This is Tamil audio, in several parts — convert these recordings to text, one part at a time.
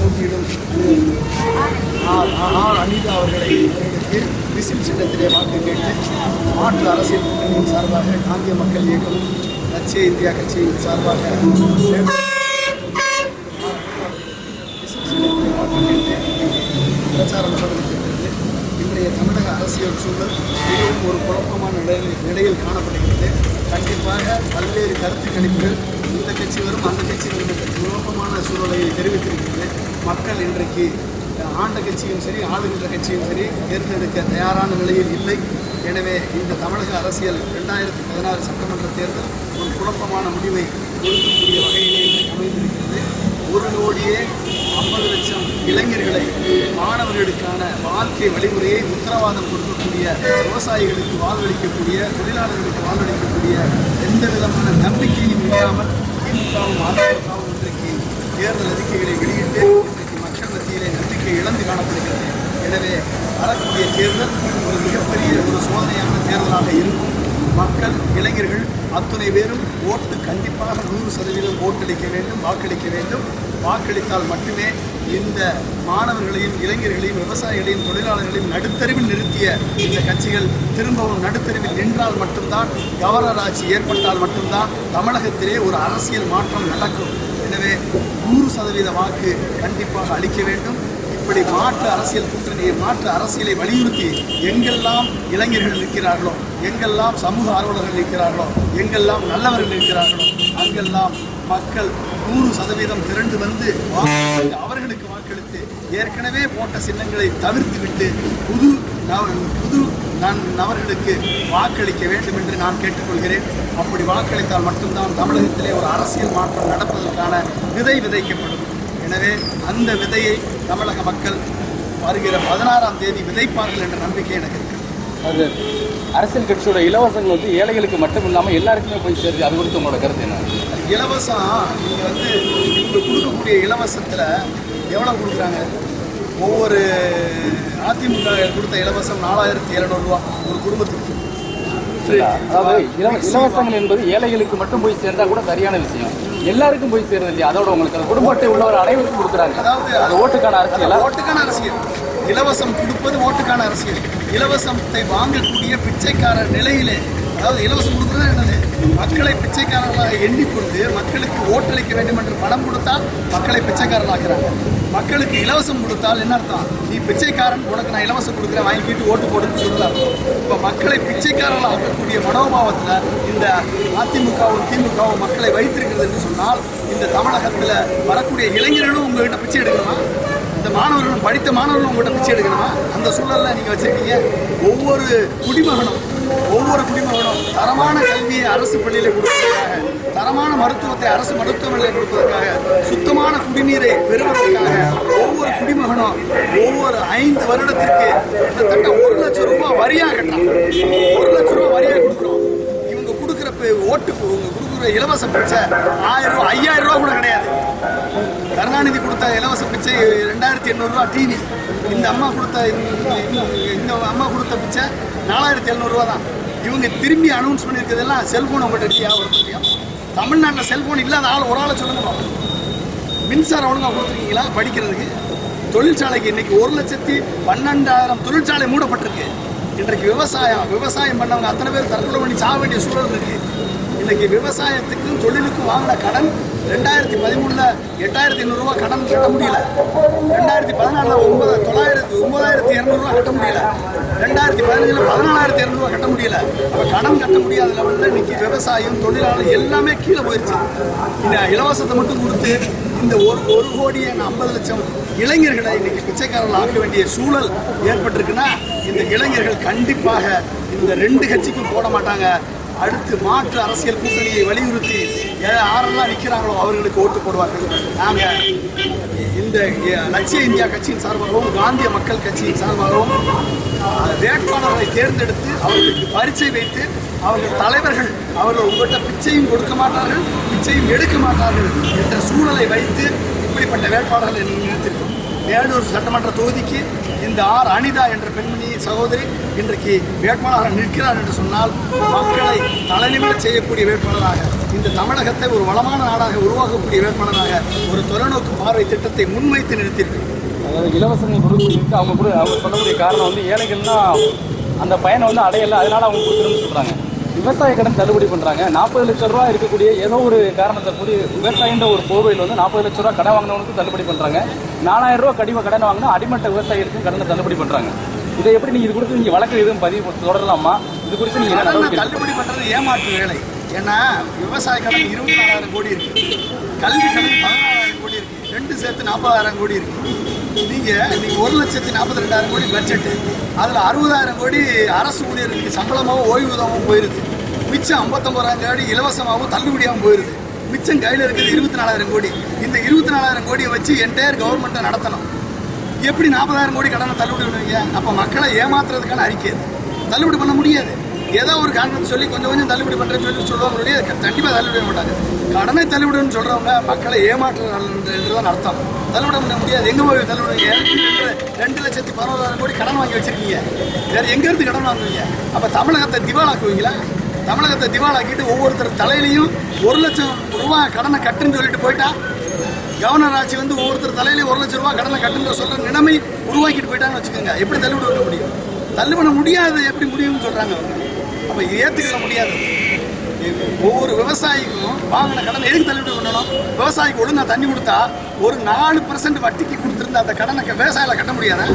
போட்டியிடும் அனிதா அவர்களை விசில் சின்னத்திலே வாக்கு கேட்டு மாற்று அரசியல் கூட்டணியின் சார்பாக காந்திய மக்கள் இயக்கம் லட்சிய இந்தியா கட்சியின் சார்பாக விசில் சின்னத்திலே வாக்கு கேட்டு பிரச்சாரம் தொடர்கிறது. இன்றைய தமிழக அரசியல் சூழல் மிகவும் ஒரு குழப்பமான நிலையில் காணப்படுகிறது. கண்டிப்பாக பல்வேறு கருத்து கணிப்புகள் இந்த கட்சி வரும் அந்த கட்சி வரும் என்ற குழப்பமான சூழலை தெரிவித்திருக்கிறது. மக்கள் இன்றைக்கு ஆண்ட கட்சியும் சரி ஆளுகின்ற கட்சியும் சரி தேர்ந்தெடுக்க தயாரான நிலையில் இல்லை. எனவே இந்த தமிழக அரசியல் 2016 சட்டமன்ற தேர்தல் ஒரு குழப்பமான முடிவை கொடுக்கக்கூடிய வகையிலே அமைந்திருக்கிறது. 1,50,00,000 இளைஞர்களை மாணவர்களுக்கான வாழ்க்கை வழிமுறையை உத்தரவாதம் கொடுக்கக்கூடிய விவசாயிகளுக்கு வாழ்வளிக்கக்கூடிய தொழிலாளர்களுக்கு வாழ்வளிக்கக்கூடிய எந்த விதமான நம்பிக்கையும் இல்லாமல் திமுகவும் அதிமுகவும் இன்றைக்கு தேர்தல் அறிக்கைகளை வெளியிட்டு இன்றைக்கு மக்கள் மத்தியிலே நம்பிக்கை இழந்து காணப்படுகிறது. எனவே வரக்கூடிய தேர்தல் ஒரு மிகப்பெரிய ஒரு சோதனையான தேர்தலாக இருக்கும். மக்கள் இளைஞர்கள் அத்துணை பேரும் ஓட்டு கண்டிப்பாக 100% ஓட்டளிக்க வேண்டும், வாக்களிக்க வேண்டும். வாக்களித்தால் மட்டுமே இந்த மாணவர்களையும் இளைஞர்களையும் விவசாயிகளையும் தொழிலாளர்களையும் நடுத்தருவில் நிறுத்திய இந்த கட்சிகள் திரும்பவும் நடுத்தருவில் நின்றால் மட்டும்தான், கவர்னர் ஆட்சி ஏற்பட்டால் மட்டும்தான் தமிழகத்திலே ஒரு அரசியல் மாற்றம் நடக்கும். எனவே 100% வாக்கு கண்டிப்பாக அளிக்க வேண்டும். இப்படி மாற்று அரசியல் கூட்டணியை மாற்று அரசியலை வலியுறுத்தி எங்கெல்லாம் இளைஞர்கள் இருக்கிறார்களோ, எங்கெல்லாம் சமூக ஆர்வலர்கள் இருக்கிறார்களோ, எங்கெல்லாம் நல்லவர்கள் இருக்கிறார்களோ அங்கெல்லாம் மக்கள் 100% திரண்டு வந்து அவர்களுக்கு வாக்களித்து ஏற்கனவே போட்ட சின்னங்களை தவிர்த்து விட்டு புது நபர்களுக்கு வாக்களிக்க வேண்டும் என்று நான் கேட்டுக்கொள்கிறேன். அப்படி வாக்களித்தால் மட்டும்தான் தமிழகத்திலே ஒரு அரசியல் மாற்றம் நடப்பதற்கான விதை விதைக்கப்படும். எனவே அந்த விதையை தமிழக மக்கள் வருகிற 16ஆம் தேதி விதைப்பார்கள் என்ற நம்பிக்கை எனக்கு இருக்கு. அது அரசியல் கட்சியோட இலவசங்கள் வந்து ஏழைகளுக்கு மட்டும் இல்லாமல் எல்லாருக்குமே போய் சேருது. அது குறித்து உங்களோட கருத்து என்ன? இலவசம் நீங்கள் வந்து இப்போ கொடுக்கக்கூடிய இலவசத்தில் எவ்வளோ கொடுக்குறாங்க? ஒவ்வொரு அதிமுக கொடுத்த இலவசம் 4,700 ரூபா ஒரு குடும்பத்துக்கு. அதாவது இலவசங்கள் என்பது ஏழைகளுக்கு மட்டும் போய் சேர்ந்தா கூட சரியான விஷயம். எல்லாருக்கும் போய் சேருது இல்லையா? அதோட உங்களுக்கு குடும்ப அட்டை உள்ளவர் அனைவருக்கும் கொடுக்குறாங்க. அதாவது ஓட்டுக்கான அரசியல். ஓட்டுக்கான அரசியல். இலவசம் கொடுப்பது ஓட்டுக்கான அரசியல். இலவசத்தை வாங்கக்கூடிய பிச்சைக்காரர் நிலையிலே, அதாவது இலவசம் கொடுக்குறது என்னது? மக்களை பிச்சைக்காரர்களாக எண்ணிக்கொண்டு மக்களுக்கு ஓட்டளிக்க வேண்டும் என்று பணம் கொடுத்தால் மக்களை பிச்சைக்காரர்களாகிறாங்க. மக்களுக்கு இலவசம் கொடுத்தால் என்ன அர்த்தம்? நீ பிச்சைக்காரன், உனக்கு நான் இலவசம் கொடுக்குறேன், வாங்கிட்டு ஓட்டு போடுன்னு சொல்லலாம். இப்போ மக்களை பிச்சைக்காரர்கள் ஆக்கக்கூடிய மனோபாவத்தில் இந்த அதிமுகவும் திமுகவும் மக்களை வைத்திருக்கிறது என்று சொன்னால், இந்த தமிழகத்தில் வரக்கூடிய இளைஞர்களும் உங்கள்கிட்ட பிச்சை எடுக்கணுமா? இந்த மாணவர்களும் படித்த மாணவர்களும் உங்கள்கிட்ட பிச்சை எடுக்கணுமா? அந்த சூழலில் நீங்கள் வச்சுருக்கீங்க. ஒவ்வொரு குடிமகனும் தரமான கல்வியை அரசு பள்ளியில் கொடுப்பதற்காக, தரமான மருத்துவத்தை அரசு மருத்துவமனையில் கொடுப்பதற்காக, சுத்தமான குடிநீரை பெறுவதற்காக ஒவ்வொரு குடிமகனும் ஒவ்வொரு 5 வருடத்திற்கு கிட்டத்தட்ட 1 லட்சம் ரூபாய் வரியாக கட்டணும். 1 லட்சம் ரூபாய் வரியாக கொடுக்குறோம். இவங்க கொடுக்குற கொடுக்குற இலவச பிச்சை 1000 ரூபா 5000 ரூபா கூட கிடையாது. கருணாநிதி கொடுத்த இலவச பிச்சை 2,800 ரூபா டிவி. இந்த அம்மா கொடுத்த பிச்சை 4,700 ரூபா தான். இவங்க திரும்பி அனௌன்ஸ் பண்ணியிருக்கிறதெல்லாம் செல்ஃபோன் உங்கள்கிட்ட வியாபாரம். தமிழ்நாட்டில் செல்ஃபோன் இல்லாத ஆள் ஒரு ஆளை சொல்லுங்க. மின்சாரம் ஒழுங்காக கொடுத்துருக்கீங்களா படிக்கிறதுக்கு? தொழிற்சாலைக்கு இன்றைக்கி 1,12,000 தொழிற்சாலை மூடப்பட்டிருக்கு. இன்றைக்கு விவசாயம் பண்ணவங்க அத்தனை பேர் தற்கொலை பண்ணி சாக வேண்டிய சூழல் இருக்குது. இன்றைக்கி விவசாயத்துக்கும் தொழிலுக்கும் வாங்கின கடன் 2013 8,500 ரூபா கடன் கட்ட முடியல. 2014 9,200 ரூபா கட்ட முடியல. 2015 14,200 ரூபா கட்ட முடியல. அப்போ கடன் கட்ட முடியாத லெவலில் இன்றைக்கி விவசாயம் தொழிலாளர் எல்லாமே கீழே போயிடுச்சு. இந்த இலவசத்தை மட்டும் கொடுத்து இந்த 1,50,00,000 இளைஞர்களை இன்றைக்கி பிச்சைக்காரர்கள் ஆக்க வேண்டிய சூழல் ஏற்பட்டிருக்குன்னா, இந்த இளைஞர்கள் கண்டிப்பாக இந்த 2 கட்சிக்கும் போட மாட்டாங்க. அடுத்து மாற்று அரசியல் கூட்டணியை வலியுறுத்தி யாரெல்லாம் நிற்கிறாங்களோ அவர்களுக்கு ஓட்டு போடுவார்கள். நாங்கள் இந்த லட்சிய இந்தியா கட்சியின் சார்பாகவும் காந்திய மக்கள் கட்சியின் சார்பாகவும் வேட்பாளர்களை தேர்ந்தெடுத்து அவர்களுக்கு பரீட்சை வைத்து அவர்கள் தலைவர்கள் அவர்கள் உங்கள்கிட்ட பிச்சையும் கொடுக்க மாட்டார்கள், பிச்சையும் எடுக்க மாட்டார்கள் என்ற சூழலை வைத்து இப்படிப்பட்ட வேட்பாளர்களை நிறுத்தியிருக்கோம். மேலூர் சட்டமன்ற தொகுதிக்கு இந்த அனிதா என்ற பெண்மணி சகோதரி இன்றைக்கு வேட்பாளராக நிற்கிறார் என்று சொன்னால் மக்களை தலைநிமிர செய்யக்கூடிய வேட்பாளராக இந்த தமிழகத்தை ஒரு வளமான நாடாக உருவாக்கக்கூடிய வேட்பாளராக ஒரு தொலைநோக்கு பார்வை திட்டத்தை முன்வைத்து நிறுத்தியிருக்கிறோம். அதாவது இலவசங்கள் கொடுக்குறதுக்கு அவங்க சொல்லக்கூடிய காரணம் வந்து ஏழைகள்னா அந்த பயனை வந்து அடையலை, அதனால அவங்க கொடுக்குறேன்னு சொல்கிறாங்க. விவசாய கடன் தள்ளுபடி பண்ணுறாங்க. 40 லட்சம் ரூபா இருக்கக்கூடிய ஏதோ ஒரு காரணத்தை கூடி விவசாயின்ற ஒரு போர்வையில் வந்து 40 லட்சம் ரூபா கடன் வாங்கினவனுக்கு தள்ளுபடி பண்ணுறாங்க. 4000 ரூபா கடன் வாங்கினா அடிமட்ட விவசாயிகளுக்கும் கடனை தள்ளுபடி பண்ணுறாங்க. இதை எப்படி நீங்கள் இது குறித்து நீங்கள் வழக்கு எதுவும் பதிவு தொடரலாமா? இது குறித்து நீங்கள் என்ன நடவடிக்கை? தள்ளுபடி பண்ணுறது ஏமாற்று வேலை. ஏன்னா விவசாய கடன் 24,000 கோடி இருக்குது, கல்வி கடன் 14,000 கோடி இருக்குது, ரெண்டு சேர்த்து 40,000 கோடி இருக்குது. நீங்கள் 1,42,000 கோடி பட்ஜெட்டு, அதில் 60,000 கோடி அரசு ஊழியர்களுக்கு சம்பளமாகவும் ஓய்வூதியமாகவும் போயிடுது. மிச்சம் 59,000 கோடி இலவசமாகவும் தள்ளுபடியாகவும் போயிடுது. மிச்சம் கையில் இருக்குது 24,000 கோடி. இந்த 24,000 கோடியை வச்சு என்டையர் கவர்மெண்ட்டை நடத்தணும். எப்படி 40,000 கோடி கடனை தள்ளுபடி பண்ணுவீங்க? அப்போ மக்களை ஏமாத்துறதுக்கான அறிக்கை தள்ளுபடி பண்ண முடியாது. ஏதோ ஒரு காரணத்தை சொல்லி கொஞ்சம் தள்ளுபடி பண்ணுறேன்னு சொல்லி சொல்கிறவங்களுடைய கண்டிப்பாக தள்ளுபடி பண்ண மாட்டாங்க. கடனை தள்ளுபடின்னு சொல்கிறவங்க மக்களை ஏமாற்றுறது தான் அர்த்தம். தள்ளுபடி பண்ண முடியாது. எங்கே போய் தள்ளுபடிங்க? 2,11,000 கோடி கடன் வாங்கி வச்சுருக்கீங்க. வேறு எங்கேருந்து கடன் வாங்குவீங்க? அப்போ தமிழகத்தை திவாலாக்குவீங்களா? தமிழகத்தை திவாலாக்கிட்டு ஒவ்வொருத்தர் தலையிலையும் 1 லட்சம் ரூபா கடனை கட்டுன்னு சொல்லிட்டு போயிட்டா, கவர்னர் ஆட்சி வந்து ஒவ்வொருத்தர் தலையிலையும் 1 லட்சம் ரூபா கடனை கட்டுன்னு சொல்கிற நிலைமை உருவாக்கிட்டு போயிட்டாங்கன்னு வச்சுக்கோங்க. எப்படி தள்ளுபடி பண்ண முடியும்? தள்ளு பண்ண முடியாது. எப்படி முடியும்னு சொல்கிறாங்க அவங்க. அப்போ ஏற்றுக்கிற முடியாது. ஒவ்வொரு விவசாயிக்கும் வாங்கின கடனை எதுக்கு தள்ளுபடி பண்ணணும்? விவசாயிக்கு ஒழுங்காக தண்ணி கொடுத்தா ஒரு 4% வட்டிக்கு கொடுத்துருந்த அந்த கடனை விவசாயில கட்ட முடியாதா?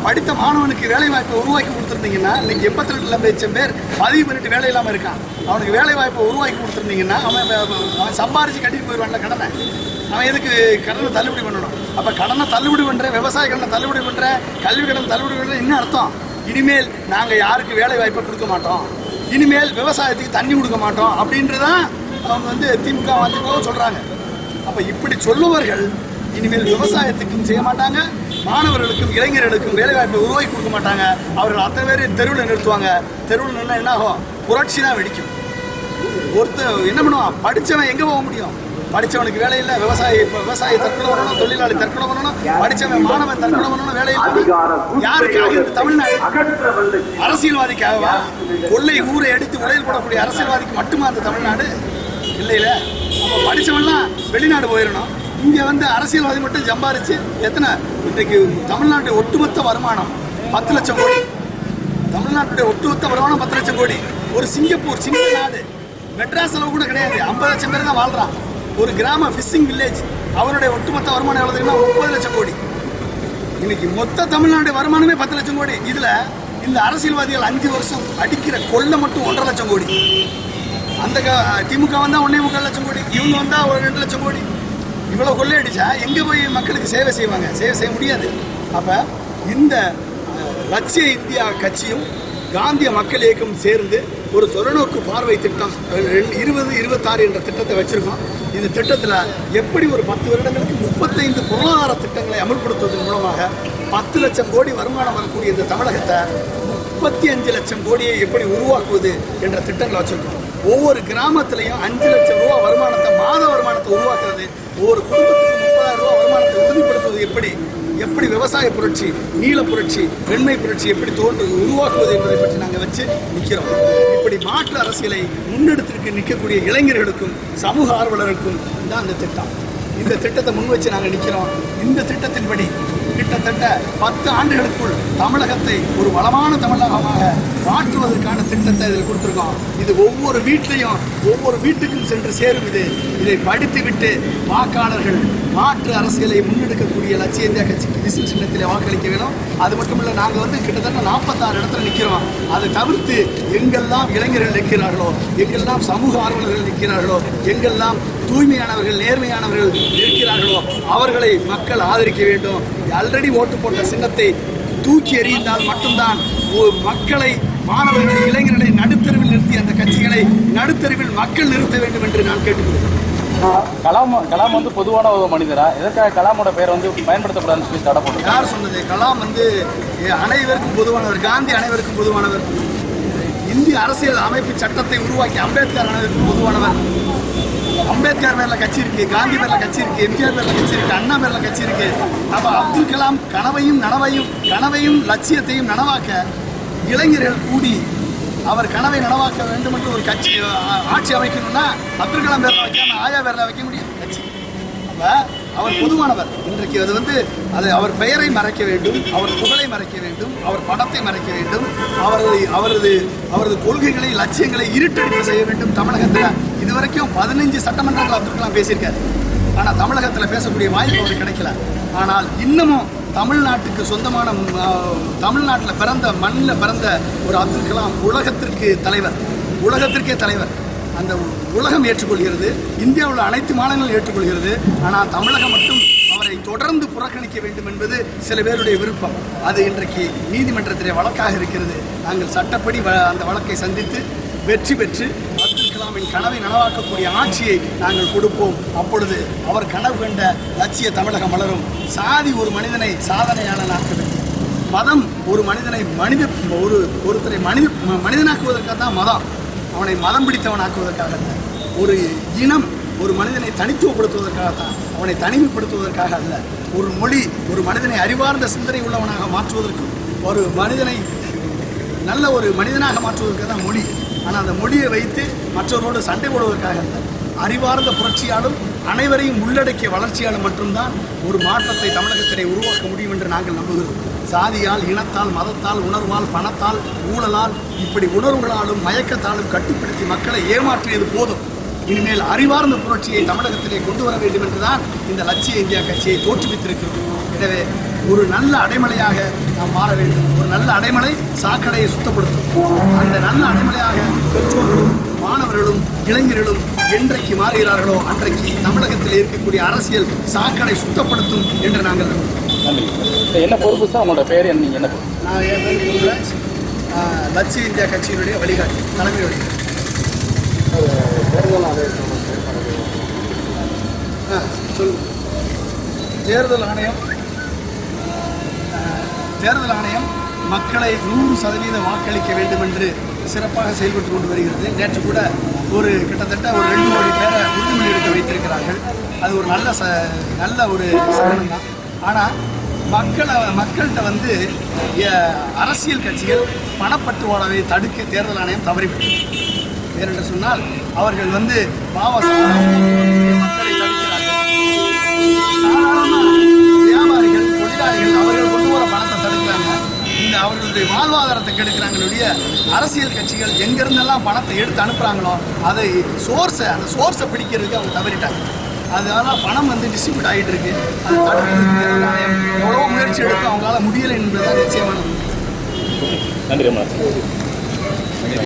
படித்த மாணவனுக்கு வேலை வாய்ப்பை உருவாக்கி கொடுத்துருந்தீங்கன்னா இன்னைக்கு 82 லட்சம் பேர் பதிவு பண்ணிட்டு வேலை இல்லாமல் இருக்கான். அவனுக்கு வேலை வாய்ப்பை உருவாக்கி கொடுத்துருந்தீங்கன்னா அவன் சம்பாரிச்சு கட்டிட்டு போயிடுவான்ல கடனை. அவன் எதுக்கு கடனை தள்ளுபடி பண்ணணும்? அப்போ கடனை தள்ளுபடி பண்ணுறேன், விவசாய கடனை தள்ளுபடி பண்ணுறேன், கல்வி கடன் தள்ளுபடி பண்ணுறேன். என்ன அர்த்தம்? இனிமேல் நாங்கள் யாருக்கு வேலை வாய்ப்பை கொடுக்க மாட்டோம், இனிமேல் விவசாயத்துக்கு தண்ணி கொடுக்க மாட்டோம் அப்படின்றதான் அவங்க வந்து திமுக அதிமுக சொல்கிறாங்க. அப்போ இப்படி சொல்லுவர்கள் இனிமேல் விவசாயத்துக்கும் செய்ய மாட்டாங்க, மாணவர்களுக்கும் இளைஞர்களுக்கும் வேலைவாய்ப்பை உருவாக்கி கொடுக்க மாட்டாங்க. அவர்கள் அத்தனை பேர் தெருவில் நிறுத்துவாங்க. தெருவில் நின்னா என்ன ஆகும்? புரட்சி தான் வெடிக்கும். ஒருத்தர் என்ன பண்ணுவான்? படித்தவன் எங்கே போக முடியும்? படித்தவனுக்கு வேலை இல்லை. விவசாயி தற்கொலை பண்ணணும், தொழிலாளி தற்கொலை பண்ணணும், படித்தவன் மாணவன் தற்கொலை பண்ணணும், வேலை இல்லை. யாருக்காக? இந்த தமிழ்நாடு அரசியல்வாதிக்காகவா? கொள்ளை ஊரை அடித்து உலையில் போடக்கூடிய அரசியல்வாதிக்கு மட்டுமா அந்த தமிழ்நாடு? இல்லையில. அப்போ படித்தவன்லாம் வெளிநாடு போயிடணும். இங்கே வந்து அரசியல்வாதி மட்டும் சம்பாரிச்சு எத்தனை? இன்றைக்கு தமிழ்நாட்டுடைய ஒட்டுமொத்த வருமானம் 10 லட்சம் கோடி. தமிழ்நாட்டுடைய ஒட்டுமொத்த வருமானம் 10 லட்சம் கோடி. ஒரு சிங்கப்பூர் சின்ன நாடு, மெட்ராஸ் அளவு கூட கிடையாது, 50 லட்சம் பேர் தான் வாழ்கிறான். ஒரு கிராம ஃபிஷிங் வில்லேஜ், அவருடைய ஒட்டுமொத்த வருமானம் எவ்வளோ தெரியுமா? 30 லட்சம் கோடி. இன்னைக்கு மொத்த தமிழ்நாடு வருமானமே 10 லட்சம் கோடி. இதில் இந்த அரசியல்வாதிகள் 5 வருஷம் அடிக்கிற கொள்ளை மட்டும் 1.5 லட்சம் கோடி. அந்த திமுக வந்தால் 1.25 லட்சம் கோடி, இவங்க வந்தால் ஒரு 2 லட்சம் கோடி. இவ்வளோ கொள்ளையடிச்சா எங்கே போய் மக்களுக்கு சேவை செய்வாங்க? சேவை செய்ய முடியாது. அப்போ இந்த லட்சிய இந்தியா கட்சியும் காந்திய மக்கள் இயக்கம் சேர்ந்து ஒரு தொலைநோக்கு பார்வை திட்டம் 2026 என்ற திட்டத்தை வச்சுருக்கோம். இந்த திட்டத்தில் எப்படி ஒரு 10 வருடங்களுக்கு 35 பொருளாதார திட்டங்களை அமல்படுத்துவதன் மூலமாக 10 லட்சம் கோடி வருமானம் வரக்கூடிய இந்த தமிழகத்தை 35 லட்சம் கோடியை எப்படி உருவாக்குவது என்ற திட்டங்களை வச்சுருக்கோம். ஒவ்வொரு கிராமத்திலையும் 5 லட்சம் ரூபா வருமானத்தை, மாத வருமானத்தை உருவாக்குறது, ஒவ்வொரு குடும்பத்துக்கு 30,000 ரூபா வருமானத்தை உறுதிப்படுத்துவது எப்படி விவசாய புரட்சி, நீல புரட்சி, வெண்மை புரட்சி எப்படி உருவாக்குவது என்பதை பற்றி நாங்கள் வச்சு நிற்கிறோம். இப்படி மாற்று அரசியலை முன்னெடுத்திருக்கு நிற்கக்கூடிய இளைஞர்களுக்கும் சமூக ஆர்வலர்களுக்கும் தான் இந்த திட்டம். இந்த திட்டத்தை முன் வச்சு நாங்கள் நிற்கிறோம். இந்த திட்டத்தின்படி கிட்டத்தட்ட 10 ஆண்டுகளுக்குள் தமிழகத்தை ஒரு வளமான தமிழகமாக மாற்றுவதற்கான திட்டத்தை இதில் கொடுத்துருக்கோம். இது ஒவ்வொரு வீட்டுக்கும் சென்று சேரும். இதை படித்துவிட்டு வாக்காளர்கள் மாற்று அரசியலை முன்னெடுக்கக்கூடிய லட்சிய இந்தியா கட்சிக்கு விசில் சின்னத்தில் வாக்களிக்க வேணும். அது மட்டும் இல்லை, நாங்கள் வந்து கிட்டத்தட்ட 46 இடத்துல நிற்கிறோம். அதை தவிர்த்து எங்கெல்லாம் இளைஞர்கள் நிற்கிறார்களோ, எங்கெல்லாம் சமூக ஆர்வலர்கள் நிற்கிறார்களோ, எங்கெல்லாம் தூய்மையானவர்கள் நேர்மையானவர்கள் இருக்கிறார்களோ அவர்களை மக்கள் ஆதரிக்க வேண்டும். ஆல்ரெடி ஓட்டு போட்ட சின்னத்தை தூக்கி எறிந்தால் மட்டும்தான் மக்களை, மாணவர்கள், இளைஞர்களை நடுத்தருவில் நிறுத்தி அந்த கட்சிகளை நடுத்தருவில் மக்கள் நிறுத்த வேண்டும் என்று நான் கேட்டுக்கொள்கிறேன். கலாம் வந்து பொதுவான ஒரு மனிதரா? எதற்காக கலாமோட பேர் வந்து பயன்படுத்தக்கூடாதுன்னு சொல்லி தடை போட்டு? யார் சொன்னது? கலாம் வந்து அனைவருக்கும் பொதுவானவர், காந்தி அனைவருக்கும் பொதுவானவர், இந்திய அரசியல் அமைப்பு சட்டத்தை உருவாக்கி அம்பேத்கர் அனைவருக்கும் பொதுவானவர். அம்பேத்கர் பேரில் கட்சி இருக்கு, காந்தி பேரில் கட்சி இருக்கு, எம்ஜிஆர் பேரில் கட்சி இருக்கு, அண்ணா பேரில் கட்சி இருக்கு. அப்போ அப்துல் கலாம் கனவையும் லட்சியத்தையும் நனவாக்க இளைஞர்கள் கூடி அவர் கனவை நனவாக்க வேண்டும் என்று ஒரு கட்சி ஆட்சி அமைக்கணும்னா அப்துல் கலாம் பேரில் வைக்காம ஆயா பேரில் வைக்க முடியும் கட்சி. அப்போ அவர் பொதுவானவர். இன்றைக்கு அது அவர் பெயரை மறைக்க வேண்டும், அவர் புகழை மறைக்க வேண்டும், அவர் படத்தை மறைக்க வேண்டும், அவரது கொள்கைகளை லட்சியங்களை இருட்டடிப்பு செய்ய வேண்டும். தமிழகத்தில் இதுவரைக்கும் 15 சட்டமன்றங்கள் அப்துல் கலாம் பேசியிருக்காரு. ஆனால் தமிழகத்தில் பேசக்கூடிய வாய்ப்பு அவருக்கு கிடைக்கல. ஆனால் இன்னமும் தமிழ்நாட்டுக்கு சொந்தமான தமிழ்நாட்டில் பிறந்த மண்ணில் பிறந்த ஒரு அப்துல் கலாம் உலகத்திற்கே தலைவர். அந்த உலகம் ஏற்றுக்கொள்கிறது, இந்தியாவில் அனைத்து மாநிலங்களும் ஏற்றுக்கொள்கிறது. ஆனால் தமிழகம் மட்டும் அவரை தொடர்ந்து புறக்கணிக்க வேண்டும் என்பது சில பேருடைய விருப்பம். அது இன்றைக்கு நீதிமன்றத்திலே வழக்காக இருக்கிறது. நாங்கள் சட்டப்படி அந்த வழக்கை சந்தித்து வெற்றி பெற்று அப்துல் கலாமின் கனவை நனவாக்கக்கூடிய ஆட்சியை நாங்கள் கொடுப்போம். அப்பொழுது அவர் கனவு கண்ட லட்சிய தமிழகம் மலரும். சாதி ஒரு மனிதனை சாதனையாளனாக்க வேண்டும். மதம் ஒரு மனிதனை ஒருத்தரை மனிதனாக்குவதற்காக தான் மதம். அவனை மதம் பிடித்தவனாக்குவதற்காக அல்ல. ஒரு இனம் ஒரு மனிதனை தனித்துவப்படுத்துவதற்காகத்தான், அவனை தனிமைப்படுத்துவதற்காக அல்ல. ஒரு மொழி ஒரு மனிதனை அறிவார்ந்த சிந்தனை உள்ளவனாக மாற்றுவதற்கும், ஒரு மனிதனை நல்ல ஒரு மனிதனாக மாற்றுவதற்காக தான் மொழி. ஆனால் அந்த மொழியை வைத்து மற்றவரோடு சண்டை போடுவதற்காக அல்ல. அறிவார்ந்த புரட்சியாலும் அனைவரையும் உள்ளடக்கிய வளர்ச்சியாலும் மட்டும்தான் ஒரு மாற்றத்தை தமிழகத்திலே உருவாக்க முடியும் என்று நாங்கள் நம்புகிறோம். சாதியால், இனத்தால், மதத்தால், உணர்வால், பணத்தால், ஊழலால், இப்படி உணர்வுகளாலும் மயக்கத்தாலும் கட்டுப்படுத்தி மக்களை ஏமாற்றியது போதும். இனிமேல் அறிவார்ந்த புரட்சியை தமிழகத்திலே கொண்டு வர வேண்டும் என்றுதான் இந்த லட்சிய இந்தியா கட்சியை தோற்றுவித்திருக்கிறோம். எனவே ஒரு நல்ல அடைமலையாக நாம் மாற வேண்டும். ஒரு நல்ல அடைமலை சாக்கடையை சுத்தப்படுத்தும். அந்த நல்ல அடைமலையாக பெற்றோர்களும் மாணவர்களும் இளைஞர்களும் என்றைக்கு மாறுகிறார்களோ அன்றைக்கு தமிழகத்தில் இருக்கக்கூடிய அரசியல் சாக்கடை சுத்தப்படுத்தும் என்று நாங்கள் நம்புகிறோம். என்ன பொறுப்பு சார்? உங்களோட பேர் என்ன? என்ன பொறுப்பு? நான் என் பேர் லட்சிய இந்தியா கட்சியினுடைய வழிகாட்டி, தலைமை வழிகாட்டி. தேர்தல் ஆணையம் மக்களை 100% வாக்களிக்க வேண்டும் என்று சிறப்பாக செயல்பட்டு கொண்டு வருகிறது. நேற்று கூட கிட்டத்தட்ட ஒரு 2 கோடி பேரை உறுதிமொழி எடுக்க வைத்திருக்கிறார்கள். அது ஒரு நல்ல ஒரு சகனம் தான். ஆனால் மக்கள்கிட்ட அரசியல் கட்சிகள் பணப்பட்டுவாடாவை தடுக்க தேர்தல் ஆணையம் தவறிவிட்டது. ஏனென்று சொன்னால் அவர்கள் மக்களை தடுக்கிறார்கள். வியாபாரிகள், தொழிலாளிகள் அவர்கள் கொண்டு வர பணத்தை தடுக்கிறாங்க. அவர்களுடைய வாழ்வாதாரத்தை கெடுக்கிறாங்களுடைய அரசியல் கட்சிகள் எங்கிருந்தெல்லாம் பணத்தை எடுத்து அனுப்புகிறாங்களோ அந்த சோர்ஸை பிடிக்கிறதுக்கு அவங்க தவறிட்டாங்க. அதனால பணம் டிஸ்ட்ரிபியூட் ஆகிட்டு இருக்கு. அது தடுக்கிறதுக்கு எவ்வளோ முயற்சி எடுத்து அவங்களால முடியலை என்பதுதான் நிச்சயமான. நன்றி.